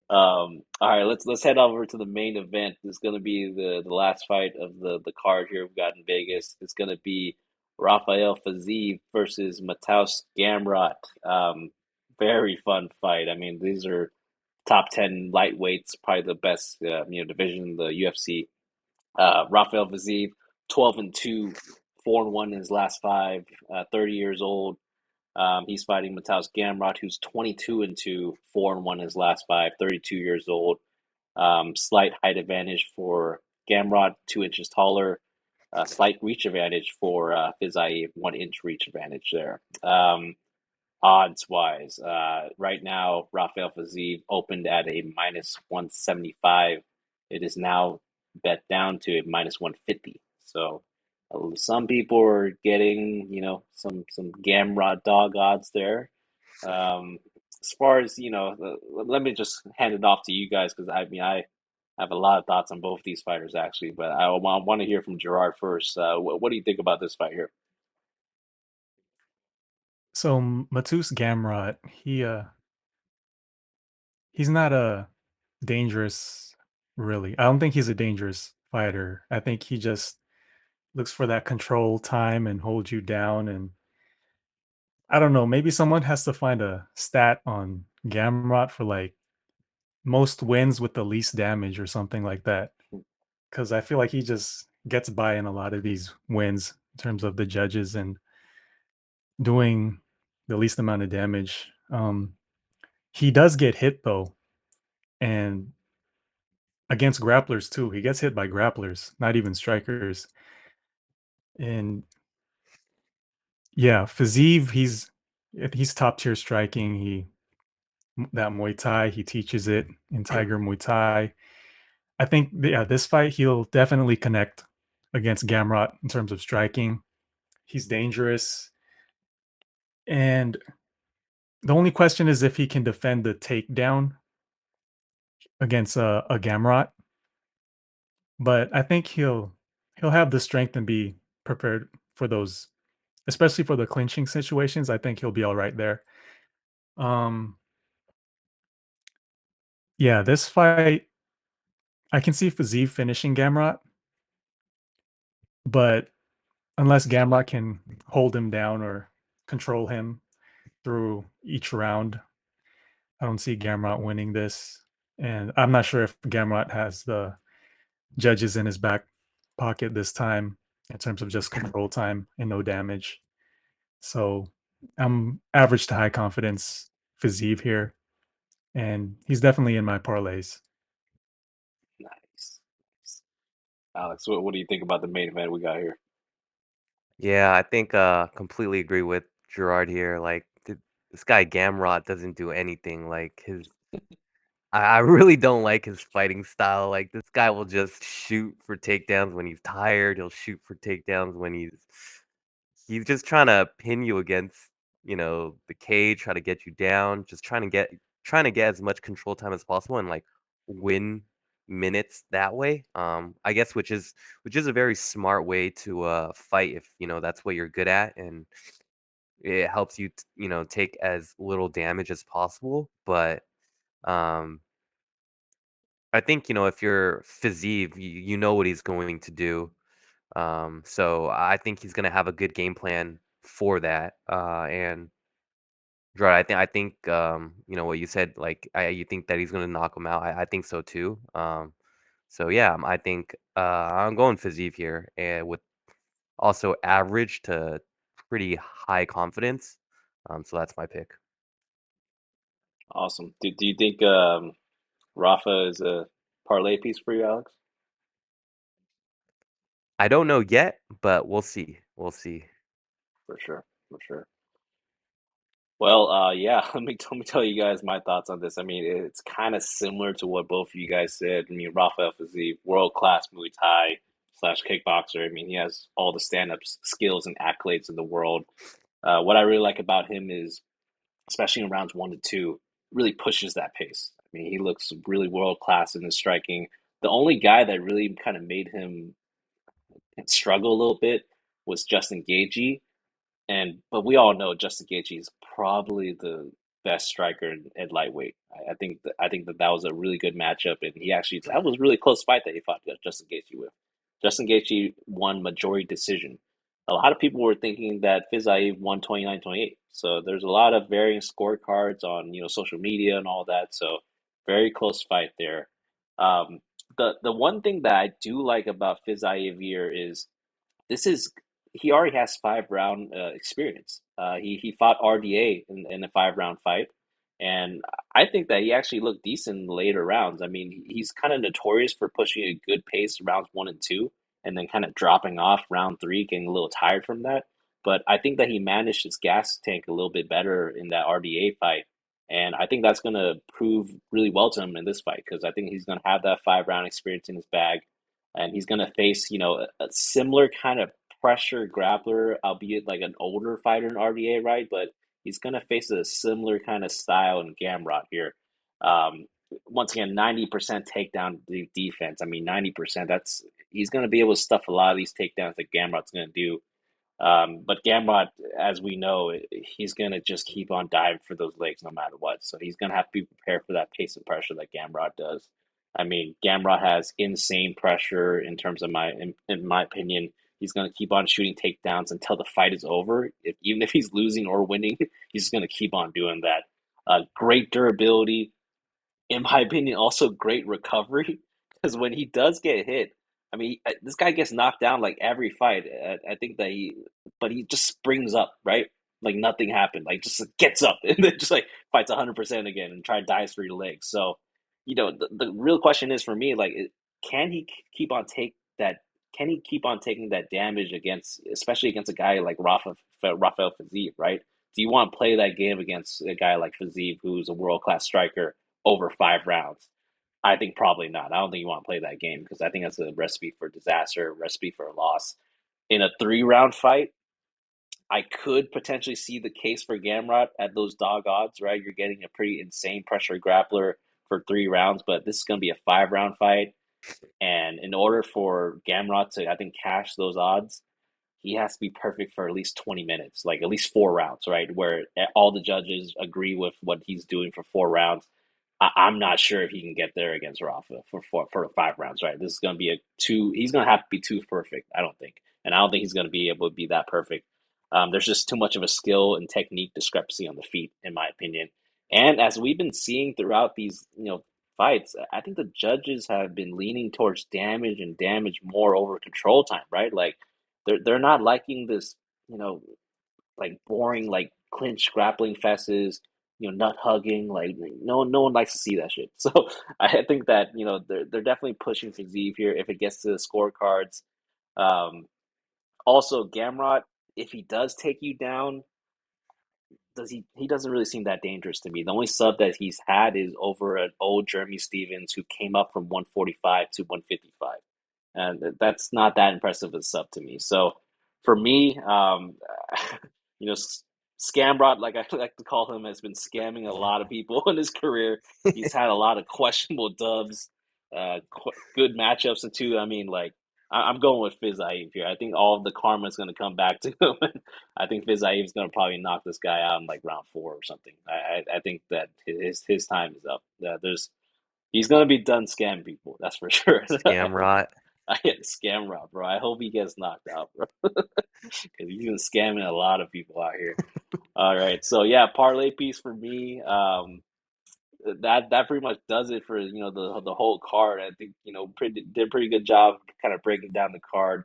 All right, let's head over to the main event. This is gonna be the last fight of the card here we've got in Vegas. It's gonna be Rafael Fiziev versus Mateusz Gamrot. Very fun fight. I mean, these are top 10 lightweights, probably the best division in the UFC. Rafael Fiziev, 12-2, 4-1 in his last five, 30 years old. He's fighting Mateusz Gamrot, who's 22-2, 4-1 in his last five, 32 years old. Slight height advantage for Gamrot, 2 inches taller. Slight reach advantage for Fiziev, 1 inch reach advantage there. Odds wise, right now, Rafael Fiziev opened at a minus 175. It is now bet down to a minus 150. So some people are getting, some Gamrot dog odds there. As far as, let me just hand it off to you guys because I mean, I have a lot of thoughts on both these fighters actually, but I want to hear from Gerard first. What do you think about this fight here? So Mateusz Gamrot, he's not a dangerous really. I don't think he's a dangerous fighter. I think he just looks for that control time and hold you down. And I don't know, maybe someone has to find a stat on Gamrot for like most wins with the least damage or something like that. Cause I feel like he just gets by in a lot of these wins in terms of the judges and doing the least amount of damage. He does get hit though, and against grapplers too. He gets hit by grapplers, not even strikers. And yeah, Fiziev, he's top tier striking. That Muay Thai, he teaches it in Tiger Muay Thai. I think yeah, this fight he'll definitely connect against Gamrot in terms of striking. He's dangerous, and the only question is if he can defend the takedown against a Gamrot. But I think he'll have the strength and be prepared for those, especially for the clinching situations. I think he'll be all right there. Um, yeah, this fight, I can see Fiziev finishing Gamrot, but unless Gamrot can hold him down or control him through each round, I don't see Gamrot winning this. And I'm not sure if Gamrot has the judges in his back pocket this time in terms of just control time and no damage. So I'm average to high confidence Fiziev here, and he's definitely in my parlays. Nice. Nice. Alex, what do you think about the main event we got here? Yeah, I think completely agree with Gerard here. Like this guy Gamrot doesn't do anything. Like I really don't like his fighting style. Like this guy will just shoot for takedowns when he's tired. He'll shoot for takedowns when he's just trying to pin you against, the cage, try to get you down, just trying to get as much control time as possible and like win minutes that way. I guess which is a very smart way to fight if that's what you're good at and it helps you take as little damage as possible. But um I think if you're Fiziev, you know what he's going to do. So I think he's gonna have a good game plan for that. And right, I think what you said, like you think that he's gonna knock him out. I think so too. So yeah, I think I'm going Fiziev here, and with also average to pretty high confidence. So that's my pick. Awesome. Do you think Rafa is a parlay piece for you, Alex? I don't know yet, but we'll see. We'll see. For sure, for sure. Well, yeah, let me tell you guys my thoughts on this. I mean, it's kind of similar to what both of you guys said. I mean, Rafael Fiziev, world-class Muay Thai slash kickboxer. I mean, he has all the stand-up skills and accolades in the world. What I really like about him is, especially in rounds 1 to 2, really pushes that pace. I mean, he looks really world-class in his striking. The only guy that really kind of made him struggle a little bit was Justin Gaethje, and but we all know Justin Gaethje is probably the best striker at lightweight. I think that was a really good matchup, and he actually that was a really close fight that he fought Justin Gaethje with. Justin Gaethje won majority decision. A lot of people were thinking that Fiziev won 29-28. So there's a lot of varying scorecards on social media and all that. So very close fight there. Um, the one thing that I do like about Fiziev here is this is he already has 5 round experience. He fought RDA in a 5 round fight, and I think that he actually looked decent in the later rounds. I mean, he's kind of notorious for pushing a good pace rounds 1 and 2, and then kind of dropping off round 3, getting a little tired from that. But I think that he managed his gas tank a little bit better in that RDA fight, and I think that's going to prove really well to him in this fight because I think he's going to have that 5 round experience in his bag and he's going to face, a similar kind of pressure grappler, albeit like an older fighter in RDA, right? But he's going to face a similar kind of style in Gamrot here. Um, Once again, 90% takedown defense. I mean, 90%, he's going to be able to stuff a lot of these takedowns that Gamrot's going to do. But Gamrot, as we know, he's going to just keep on diving for those legs no matter what. So he's going to have to be prepared for that pace of pressure that Gamrot does. I mean, Gamrot has insane pressure in terms of in my opinion. He's going to keep on shooting takedowns until the fight is over. Even if he's losing or winning, he's just going to keep on doing that. Great durability, in my opinion, also great recovery because when he does get hit, I mean, this guy gets knocked down like every fight. I think that but he just springs up, right? Like nothing happened. Like just gets up and then just like fights 100% again and try to dives for your legs. So, the real question is for me, like, can he keep on take that? Can he keep on taking that damage especially against a guy like Rafael Fiziev, right? Do you want to play that game against a guy like Fiziev, who's a world class striker? Over 5 rounds? I think probably not. I don't think you want to play that game because I think that's a recipe for disaster, a recipe for a loss. In a 3 round fight, I could potentially see the case for Gamrot at those dog odds, right? You're getting a pretty insane pressure grappler for 3 rounds, but this is going to be a 5 round fight. And in order for Gamrot to, I think, cash those odds, he has to be perfect for at least 20 minutes, like at least 4 rounds, right? Where all the judges agree with what he's doing for 4 rounds. I'm not sure if he can get there against Rafa for 5 rounds, right? This is going to be a two. He's going to have to be too perfect, I don't think, and I don't think he's going to be able to be that perfect. There's just too much of a skill and technique discrepancy on the feet, in my opinion. And as we've been seeing throughout these, fights, I think the judges have been leaning towards damage and damage more over control time, right? Like they're not liking this, you know, like boring like clinch grappling fesses, nut hugging. Like no one likes to see that shit. So I think that they're definitely pushing for Zeev here if it gets to the scorecards. Um, Also, Gamrot, if he does take you down, does he doesn't really seem that dangerous to me. The only sub that he's had is over an old Jeremy Stevens who came up from 145 to 155. And that's not that impressive a sub to me. So for me, you know, Scamrot, like I like to call him, has been scamming a lot of people in his career. He's had a lot of questionable dubs, good matchups, and two. I mean, like I'm going with Fiziev here. I think all of the karma is going to come back to him. I think Fiziev is going to probably knock this guy out in like round 4 or something. I think that his time is up. He's going to be done scamming people. That's for sure. Scamrot. I get scam Rob, bro. I hope he gets knocked out, bro, because he's been scamming a lot of people out here. All right, so yeah, parlay piece for me. That pretty much does it for the whole card. I think did a pretty good job kind of breaking down the card.